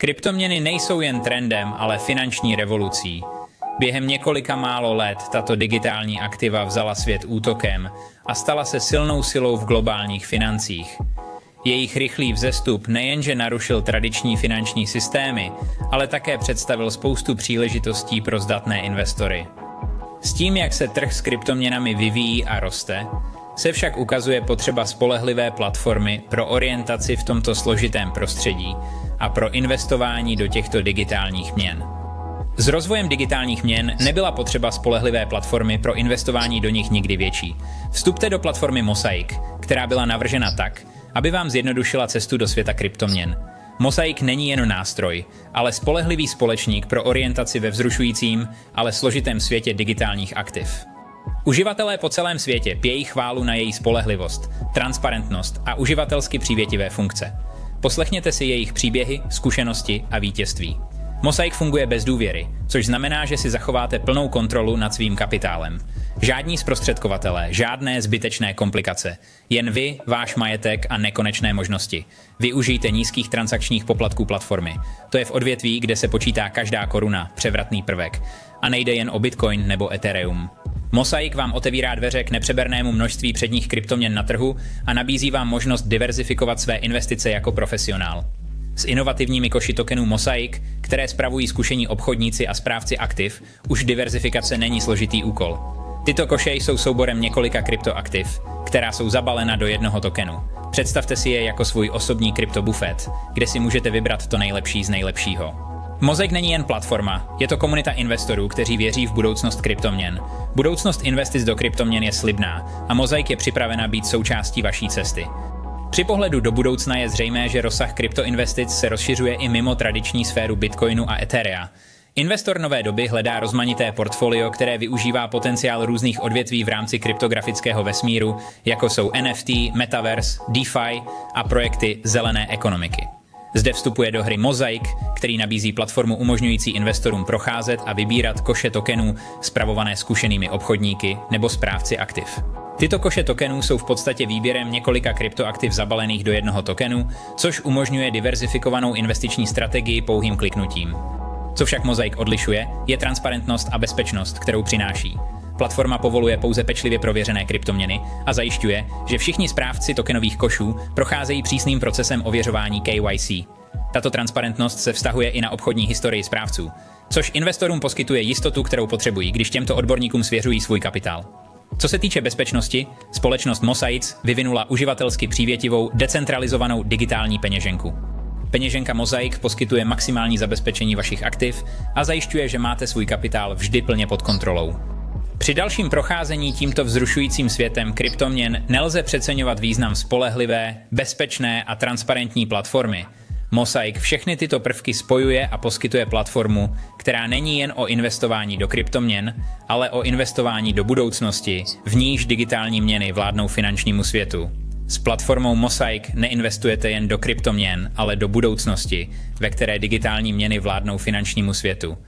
Kryptoměny nejsou jen trendem, ale finanční revolucí. Během několika málo let tato digitální aktiva vzala svět útokem a stala se silnou silou v globálních financích. Jejich rychlý vzestup nejenže narušil tradiční finanční systémy, ale také představil spoustu příležitostí pro zdatné investory. S tím, jak se trh s kryptoměnami vyvíjí a roste, se však ukazuje potřeba spolehlivé platformy pro orientaci v tomto složitém prostředí a pro investování do těchto digitálních měn. S rozvojem digitálních měn nebyla potřeba spolehlivé platformy pro investování do nich nikdy větší. Vstupte do platformy Mosaic, která byla navržena tak, aby vám zjednodušila cestu do světa kryptoměn. Mosaic není jen nástroj, ale spolehlivý společník pro orientaci ve vzrušujícím, ale složitém světě digitálních aktiv. Uživatelé po celém světě pějí chválu na její spolehlivost, transparentnost a uživatelsky přívětivé funkce. Poslechněte si jejich příběhy, zkušenosti a vítězství. Mosaic funguje bez důvěry, což znamená, že si zachováte plnou kontrolu nad svým kapitálem. Žádní zprostředkovatelé, žádné zbytečné komplikace. Jen vy, váš majetek a nekonečné možnosti. Využijte nízkých transakčních poplatků platformy. To je v odvětví, kde se počítá každá koruna, převratný prvek. A nejde jen o Bitcoin nebo Ethereum. Mosaic vám otevírá dveře k nepřebernému množství předních kryptoměn na trhu a nabízí vám možnost diverzifikovat své investice jako profesionál. S inovativními koši tokenů Mosaic, které spravují zkušení obchodníci a správci aktiv, už diverzifikace není složitý úkol. Tyto koše jsou souborem několika kryptoaktiv, která jsou zabalena do jednoho tokenu. Představte si je jako svůj osobní kryptobufet, kde si můžete vybrat to nejlepší z nejlepšího. Mosaic není jen platforma, je to komunita investorů, kteří věří v budoucnost kryptoměn. Budoucnost investic do kryptoměn je slibná a Mosaic je připravena být součástí vaší cesty. Při pohledu do budoucna je zřejmé, že rozsah kryptoinvestic se rozšiřuje i mimo tradiční sféru Bitcoinu a Etherea. Investor nové doby hledá rozmanité portfolio, které využívá potenciál různých odvětví v rámci kryptografického vesmíru, jako jsou NFT, Metaverse, DeFi a projekty zelené ekonomiky. Zde vstupuje do hry Mosaic, který nabízí platformu umožňující investorům procházet a vybírat koše tokenů spravované zkušenými obchodníky nebo správci aktiv. Tyto koše tokenů jsou v podstatě výběrem několika kryptoaktiv zabalených do jednoho tokenu, což umožňuje diverzifikovanou investiční strategii pouhým kliknutím. Co však Mosaic odlišuje, je transparentnost a bezpečnost, kterou přináší. Platforma povoluje pouze pečlivě prověřené kryptoměny a zajišťuje, že všichni správci tokenových košů procházejí přísným procesem ověřování KYC. Tato transparentnost se vztahuje i na obchodní historii správců, což investorům poskytuje jistotu, kterou potřebují, když těmto odborníkům svěřují svůj kapitál. Co se týče bezpečnosti, společnost Mosaic vyvinula uživatelsky přívětivou decentralizovanou digitální peněženku. Peněženka Mosaic poskytuje maximální zabezpečení vašich aktiv a zajišťuje, že máte svůj kapitál vždy plně pod kontrolou. Při dalším procházení tímto vzrušujícím světem kryptoměn nelze přeceňovat význam spolehlivé, bezpečné a transparentní platformy. Mosaic všechny tyto prvky spojuje a poskytuje platformu, která není jen o investování do kryptoměn, ale o investování do budoucnosti, v níž digitální měny vládnou finančnímu světu. S platformou Mosaic neinvestujete jen do kryptoměn, ale do budoucnosti, ve které digitální měny vládnou finančnímu světu.